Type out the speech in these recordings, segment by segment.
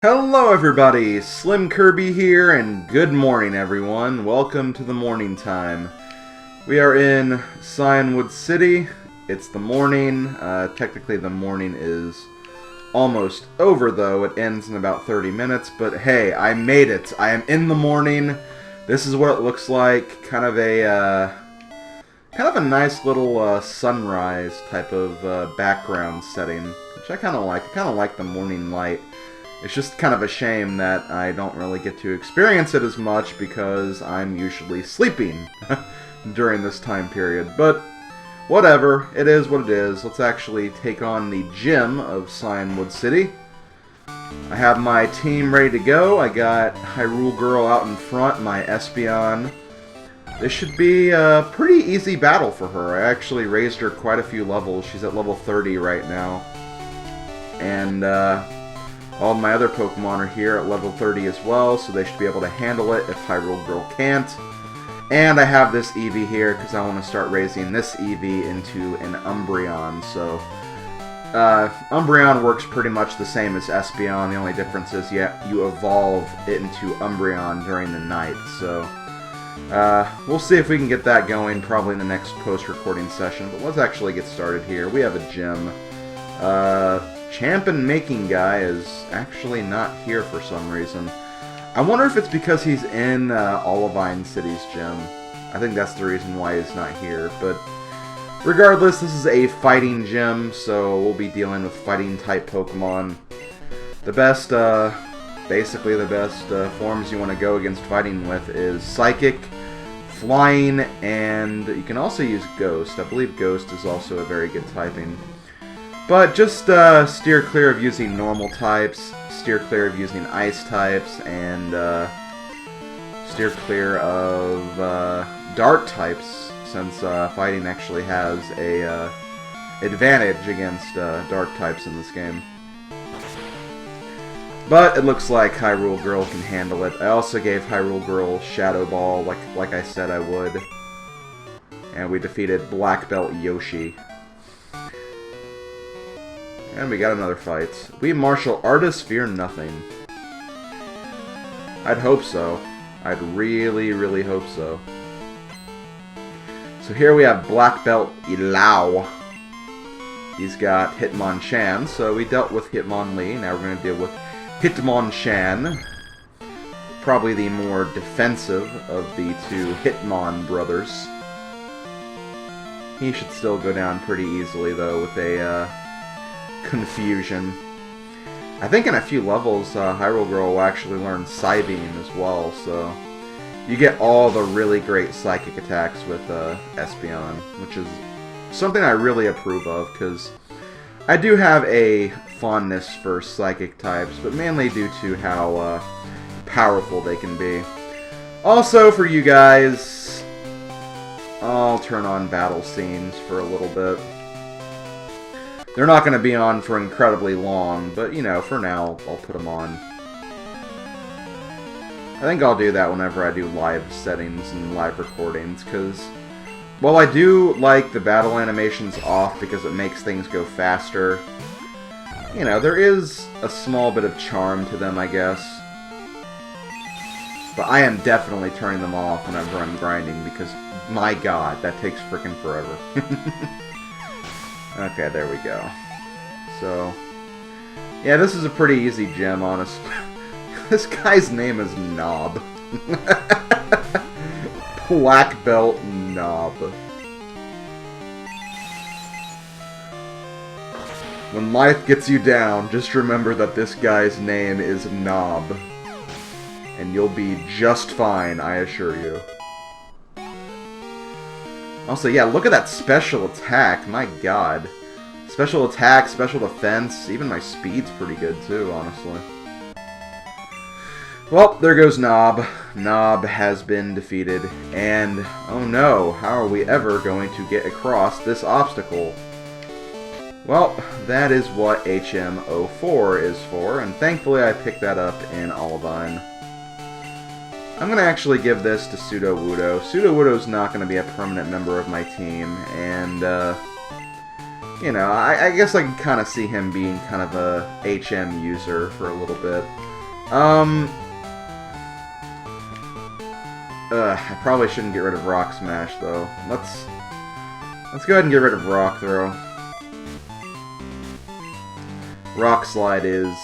Hello everybody, SlimKirby here, and good morning everyone. Welcome to the morning time. We are in Cianwood City. It's the morning. Technically the morning is almost over though. It ends in about 30 minutes, but hey, I made it. I am in the morning. This is what it looks like. Kind of a nice little sunrise type of background setting, which I kind of like. I kind of like the morning light. It's just kind of a shame that I don't really get to experience it as much because I'm usually sleeping during this time period. But whatever, it is what it is. Let's actually take on the gym of Cianwood City. I have my team ready to go. I got Hyrule Girl out in front, my Espeon. This should be a pretty easy battle for her. I actually raised her quite a few levels. She's at level 30 right now. And all my other Pokemon are here at level 30 as well, so they should be able to handle it if Hyrule Girl can't. And I have this Eevee here because I want to start raising this Eevee into an Umbreon. So Umbreon works pretty much the same as Espeon. The only difference is you evolve it into Umbreon during the night. So we'll see if we can get that going probably in the next post-recording session. But let's actually get started here. We have a gym. Champion Making Guy is actually not here for some reason. I wonder if it's because he's in Olivine City's gym. I think that's the reason why he's not here. But regardless, this is a fighting gym, so we'll be dealing with fighting type Pokemon. The best, basically the best forms you want to go against fighting with is Psychic, Flying, and you can also use Ghost. I believe Ghost is also a very good typing. But just steer clear of using normal types, steer clear of using ice types, and steer clear of dark types, since fighting actually has a advantage against dark types in this game. But it looks like Hyrule Girl can handle it. I also gave Hyrule Girl Shadow Ball, like I said I would. And we defeated Black Belt Yoshi. And we got another fight. We martial artists fear nothing. I'd hope so. I'd really, really hope so. So here we have Black Belt Ilau. He's got Hitmonchan, so we dealt with Hitmonlee. Now we're going to deal with Hitmonchan. Probably the more defensive of the two Hitmon brothers. He should still go down pretty easily, though, with a Confusion. I think in a few levels, Hyrule Girl will actually learn Psybeam as well, so you get all the really great psychic attacks with Espeon, which is something I really approve of, because I do have a fondness for psychic types, but mainly due to how powerful they can be. Also, for you guys, I'll turn on battle scenes for a little bit. They're not going to be on for incredibly long, but, you know, for now, I'll put them on. I think I'll do that whenever I do live settings and live recordings, because while I do like the battle animations off because it makes things go faster, you know, there is a small bit of charm to them, I guess. But I am definitely turning them off whenever I'm grinding, because, my god, that takes frickin' forever. Okay, there we go. So, yeah, this is a pretty easy gym, honestly. This guy's name is Knob. Black Belt Knob. When life gets you down, just remember that this guy's name is Knob. And you'll be just fine, I assure you. Also, yeah, look at that special attack. My god. Special attack, special defense. Even my speed's pretty good, too, honestly. Well, there goes Knob. Knob has been defeated. And, oh no, how are we ever going to get across this obstacle? Well, that is what HM04 is for, and thankfully I picked that up in Olivine. I'm going to actually give this to Sudowoodo. Sudowoodo's not going to be a permanent member of my team, and you know, I guess I can kind of see him being kind of a HM user for a little bit. I probably shouldn't get rid of Rock Smash, though. Let's go ahead and get rid of Rock Throw. Rock Slide is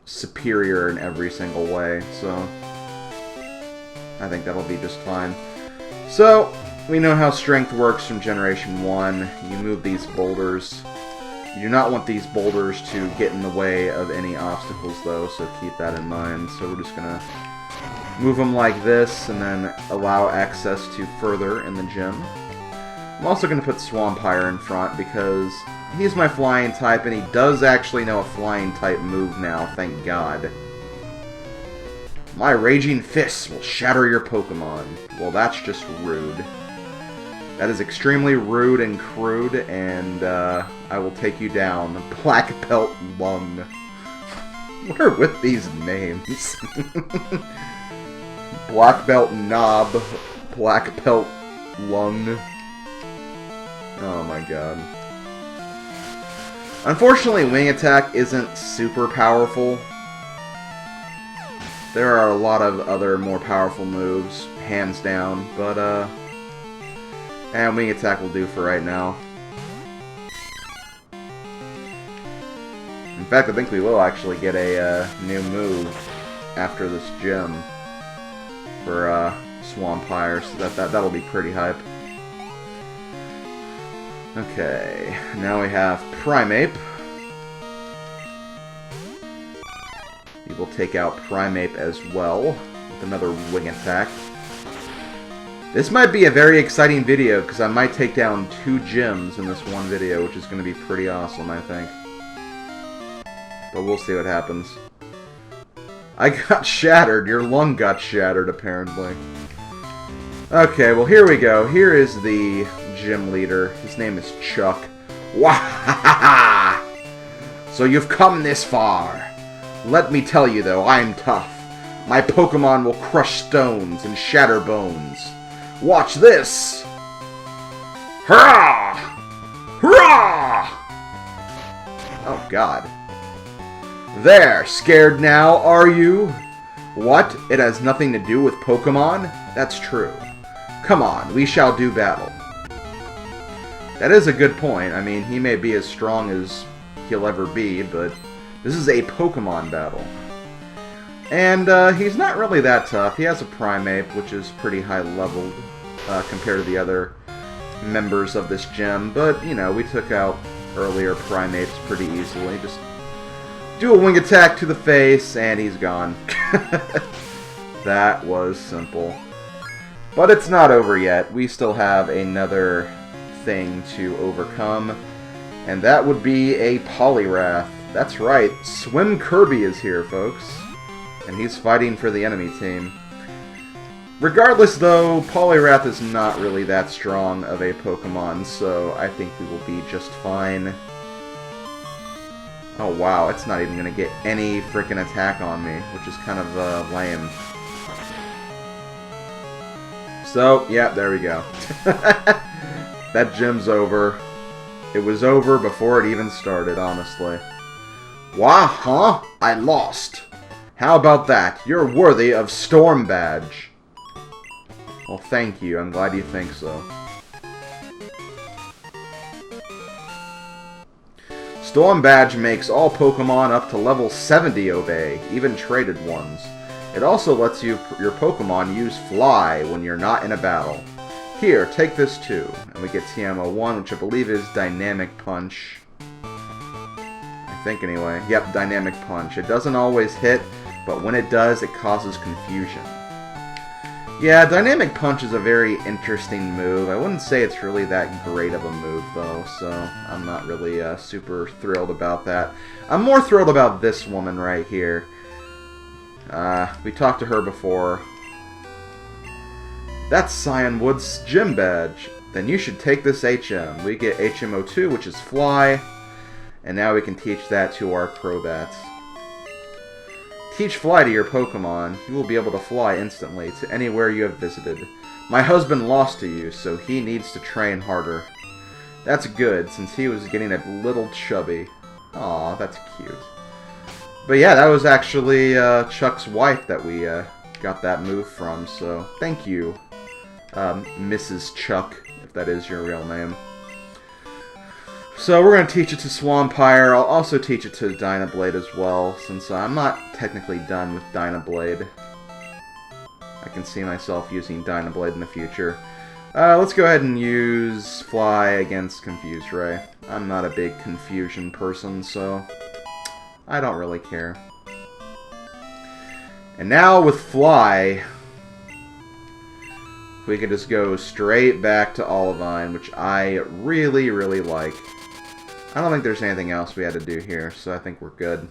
superior in every single way, so I think that'll be just fine. So, we know how Strength works from Generation 1. You move these boulders. You do not want these boulders to get in the way of any obstacles, though, so keep that in mind. So we're just going to move them like this, and then allow access to further in the gym. I'm also going to put Swampire in front, because he's my flying type, and he does actually know a flying type move now, thank God. My Raging Fists will shatter your Pokemon. Well, that's just rude. That is extremely rude and crude, and I will take you down. Black Belt Lung. What are with these names? Black Belt Knob. Black Belt Lung. Oh my god. Unfortunately, Wing Attack isn't super powerful. There are a lot of other more powerful moves, hands down, but and Wing Attack will do for right now. In fact, I think we will actually get a new move after this gym for Swampire, so that'll be pretty hype. Okay, now we have Primeape. We will take out Primeape as well with another Wing Attack. This might be a very exciting video, because I might take down 2 gyms in this one video, which is going to be pretty awesome, I think. But we'll see what happens. I got shattered. Your lung got shattered, apparently. Okay, well, here we go. Here is the gym leader. His name is Chuck. Wahahaha! So you've come this far. Let me tell you, though, I'm tough. My Pokemon will crush stones and shatter bones. Watch this! Hurrah! Hurrah! Oh, God. There, scared now, are you? What? It has nothing to do with Pokemon? That's true. Come on, we shall do battle. That is a good point. I mean, he may be as strong as he'll ever be, but this is a Pokemon battle. And he's not really that tough. He has a Primeape, which is pretty high leveled compared to the other members of this gym. But, you know, we took out earlier Primapes pretty easily. Just do a Wing Attack to the face, and he's gone. That was simple. But it's not over yet. We still have another thing to overcome, and that would be a Poliwrath. That's right, SlimKirby is here, folks. And he's fighting for the enemy team. Regardless, though, Poliwrath is not really that strong of a Pokemon, so I think we will be just fine. Oh wow, it's not even going to get any freaking attack on me, which is kind of lame. So, yeah, there we go. That gym's over. It was over before it even started, honestly. Wah, huh? I lost. How about that? You're worthy of Storm Badge. Well, thank you. I'm glad you think so. Storm Badge makes all Pokemon up to level 70 obey, even traded ones. It also lets your Pokemon use Fly when you're not in a battle. Here, take this too. And we get TM01, which I believe is Dynamic Punch. I think anyway. Yep, Dynamic Punch. It doesn't always hit, but when it does, it causes confusion. Yeah, Dynamic Punch is a very interesting move. I wouldn't say it's really that great of a move, though, so I'm not really super thrilled about that. I'm more thrilled about this woman right here. We talked to her before. That's Cianwood's gym badge. Then you should take this HM. We get HM02, which is Fly, and now we can teach that to our Crobats. Teach Fly to your Pokemon. You will be able to fly instantly to anywhere you have visited. My husband lost to you, so he needs to train harder. That's good, since he was getting a little chubby. Aw, that's cute. But yeah, that was actually Chuck's wife that we got that move from, so thank you, Mrs. Chuck, if that is your real name. So we're going to teach it to Swampire. I'll also teach it to Dynablade as well, since I'm not technically done with Dynablade. I can see myself using Dynablade in the future. Let's go ahead and use Fly against Confuse Ray. I'm not a big confusion person, so I don't really care. And now with Fly, we can just go straight back to Olivine, which I really, really like. I don't think there's anything else we had to do here, so I think we're good.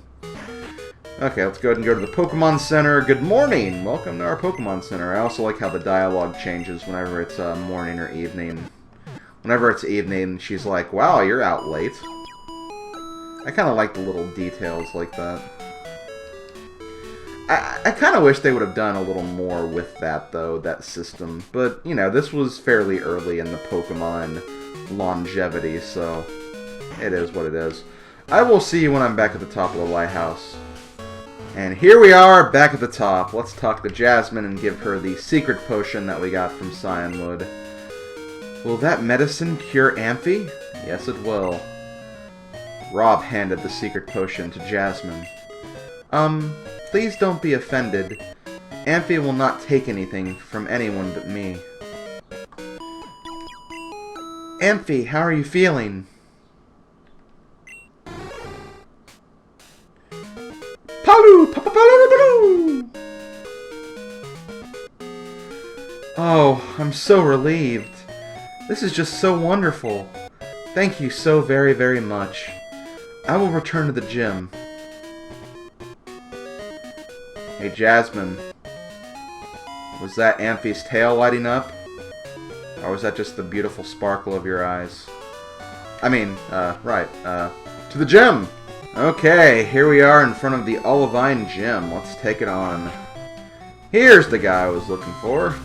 Okay, let's go ahead and go to the Pokemon Center. Good morning! Welcome to our Pokemon Center. I also like how the dialogue changes whenever it's morning or evening. Whenever it's evening, she's like, wow, you're out late. I kind of like the little details like that. I kind of wish they would have done a little more with that, though, that system. But, you know, this was fairly early in the Pokemon longevity, so it is what it is. I will see you when I'm back at the top of the lighthouse. And here we are, back at the top. Let's talk to Jasmine and give her the secret potion that we got from Cianwood. Will that medicine cure Amphi? Yes, it will. Rob handed the secret potion to Jasmine. Please don't be offended. Amphi will not take anything from anyone but me. Amphi, how are you feeling? Palu! Pa-pa-pa-lu-lu-lu! Oh, I'm so relieved. This is just so wonderful. Thank you so very, very much. I will return to the gym. Hey, Jasmine. Was that Amphi's tail lighting up? Or was that just the beautiful sparkle of your eyes? I mean, right, to the gym! Okay, here we are in front of the Olivine gym. Let's take it on. Here's the guy I was looking for.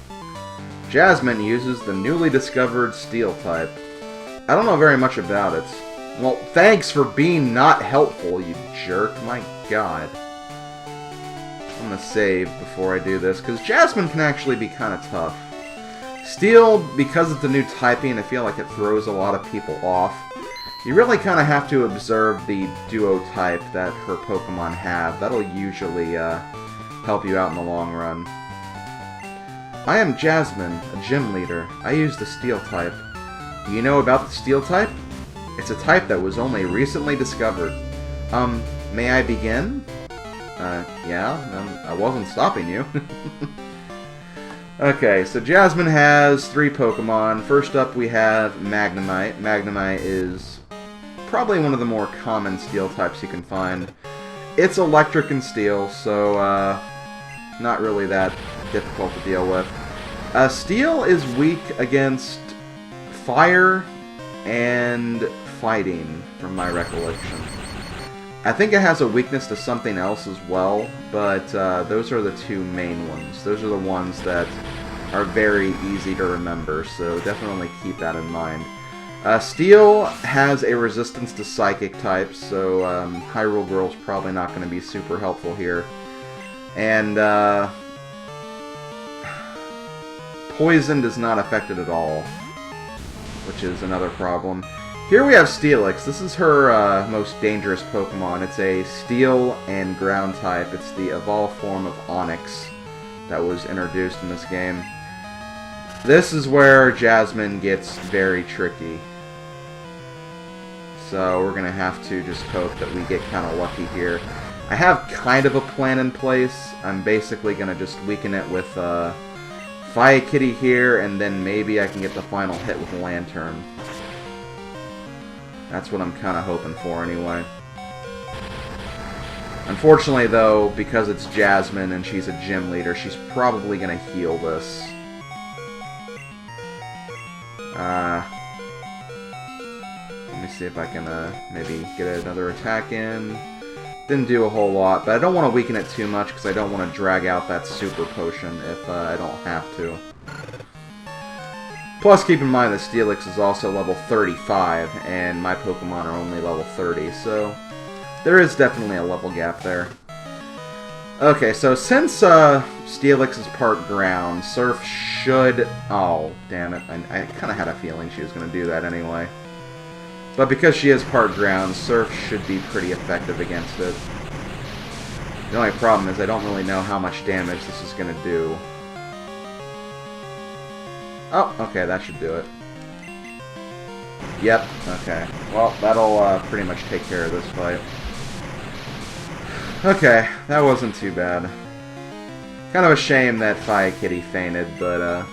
Jasmine uses the newly discovered Steel type. I don't know very much about it. Well, thanks for being not helpful, you jerk. My god. I'm gonna save before I do this, because Jasmine can actually be kind of tough. Steel, because it's a new typing, I feel like it throws a lot of people off. You really kind of have to observe the duo type that her Pokemon have. That'll usually help you out in the long run. I am Jasmine, a gym leader. I use the Steel type. Do you know about the Steel type? It's a type that was only recently discovered. May I begin? Yeah, I wasn't stopping you. Okay, so Jasmine has 3 Pokemon. First up we have Magnemite. Magnemite is probably one of the more common Steel types you can find. It's electric and Steel, so not really that difficult to deal with. Steel is weak against Fire and Fighting, from my recollection. I think it has a weakness to something else as well, but those are the 2 main ones. Those are the ones that are very easy to remember, so definitely keep that in mind. Steel has a resistance to Psychic types, so Hyrule Girl's probably not going to be super helpful here. And Poison does not affect it at all, which is another problem. Here we have Steelix. This is her most dangerous Pokemon. It's a Steel and Ground type. It's the evolved form of Onix that was introduced in this game. This is where Jasmine gets very tricky. So we're going to have to just hope that we get kind of lucky here. I have kind of a plan in place. I'm basically going to just weaken it with Fire Kitty here, and then maybe I can get the final hit with Lantern. That's what I'm kind of hoping for anyway. Unfortunately, though, because it's Jasmine and she's a gym leader, she's probably going to heal this. Let me see if I can maybe get another attack in. Didn't do a whole lot, but I don't want to weaken it too much because I don't want to drag out that super potion if I don't have to. Plus, keep in mind that Steelix is also level 35, and my Pokemon are only level 30, so there is definitely a level gap there. Okay, so since Steelix is part ground, Surf should... Oh, damn it. I kind of had a feeling she was going to do that anyway. But because she is part ground, Surf should be pretty effective against it. The only problem is I don't really know how much damage this is going to do. Oh, okay, that should do it. Yep, okay. Well, that'll pretty much take care of this fight. Okay, that wasn't too bad. Kind of a shame that Fire Kitty fainted, but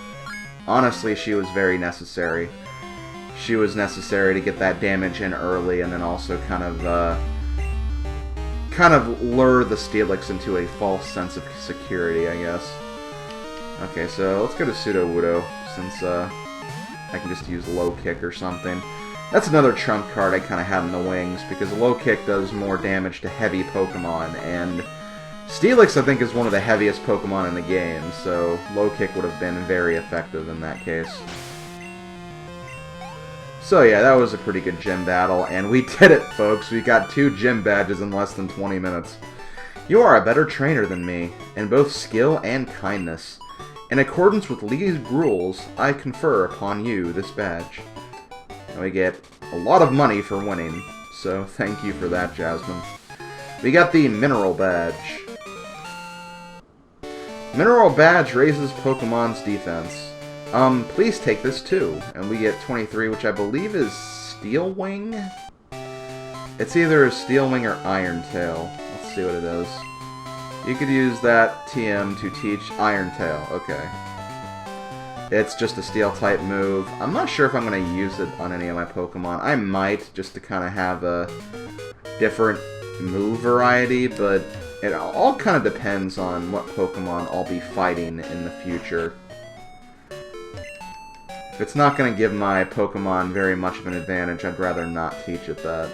honestly, she was very necessary. She was necessary to get that damage in early, and then also kind of lure the Steelix into a false sense of security, I guess. Okay, so let's go to Sudowoodo, since I can just use Low Kick or something. That's another trump card I kind of had in the wings, because Low Kick does more damage to heavy Pokemon, and Steelix, I think, is one of the heaviest Pokemon in the game, so Low Kick would have been very effective in that case. So yeah, that was a pretty good gym battle, and we did it, folks. We got 2 gym badges in less than 20 minutes. You are a better trainer than me, in both skill and kindness. In accordance with league rules, I confer upon you this badge. And we get a lot of money for winning, so thank you for that, Jasmine. We got the Mineral Badge. Mineral Badge raises Pokemon's defense. Please take this too. And we get 23, which I believe is Steel Wing? It's either a Steel Wing or Iron Tail. Let's see what it is. You could use that TM to teach Iron Tail. Okay. It's just a Steel-type move. I'm not sure if I'm going to use it on any of my Pokemon. I might, just to kind of have a different move variety, but it all kind of depends on what Pokemon I'll be fighting in the future. If it's not going to give my Pokemon very much of an advantage, I'd rather not teach it that.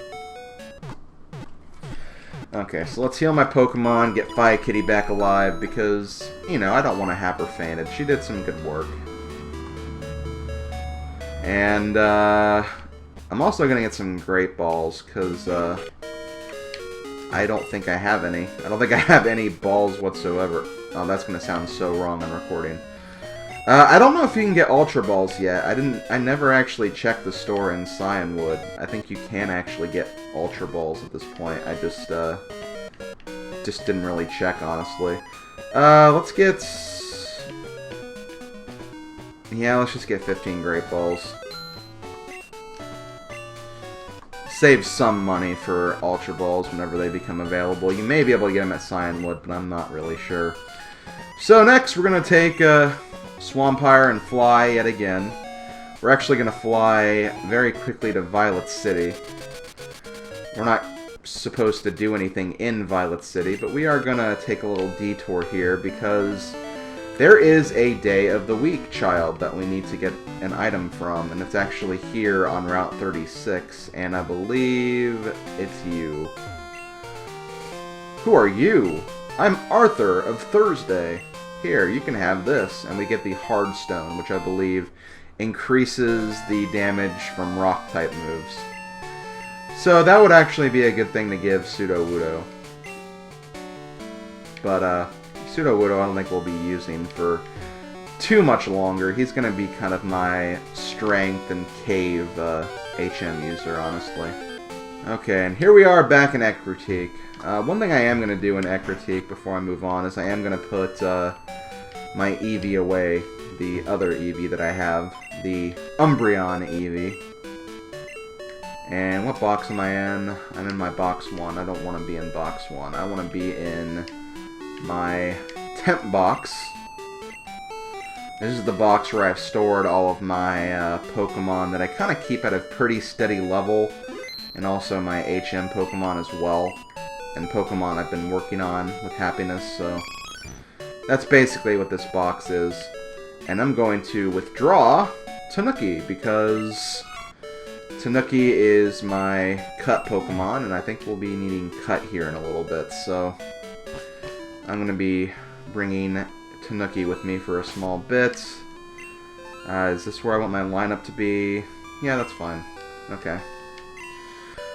Okay, so let's heal my Pokemon, get Fire Kitty back alive, because, you know, I don't want to have her fainted. She did some good work. And, I'm also going to get some Great Balls, because, I don't think I have any. I don't think I have any balls whatsoever. Oh, that's going to sound so wrong on recording. I don't know if you can get Ultra Balls yet. I never actually checked the store in Cianwood. I think you can actually get Ultra Balls at this point. I just didn't really check, honestly. Let's get... Yeah, let's just get 15 Great Balls. Save some money for Ultra Balls whenever they become available. You may be able to get them at Cianwood, but I'm not really sure. So next, we're going to take Swampire and fly yet again. We're actually going to fly very quickly to Violet City. We're not supposed to do anything in Violet City, but we are going to take a little detour here because there is a Day of the Week child that we need to get an item from, and it's actually here on Route 36, and I believe it's you. Who are you? I'm Arthur of Thursday. Here, you can have this, and we get the Hard Stone, which I believe increases the damage from rock-type moves. So that would actually be a good thing to give Sudowoodo. But, Sudowoodo I don't think we'll be using for too much longer. He's going to be kind of my strength and cave HM user, honestly. Okay, and here we are back in Ecruteak. One thing I am going to do in Ecruteak before I move on is I am going to put my Eevee away, the other Eevee that I have, the Umbreon Eevee. And what box am I in? I'm in my box 1. I don't want to be in box 1. I want to be in my temp box. This is the box where I've stored all of my Pokemon that I kind of keep at a pretty steady level, and also my HM Pokemon as well, and Pokemon I've been working on with Happiness, so that's basically what this box is. And I'm going to withdraw Tanuki, because Tanuki is my Cut Pokemon, and I think we'll be needing Cut here in a little bit, so I'm going to be bringing Tanuki with me for a small bit. Is this where I want my lineup to be? Yeah, that's fine. Okay.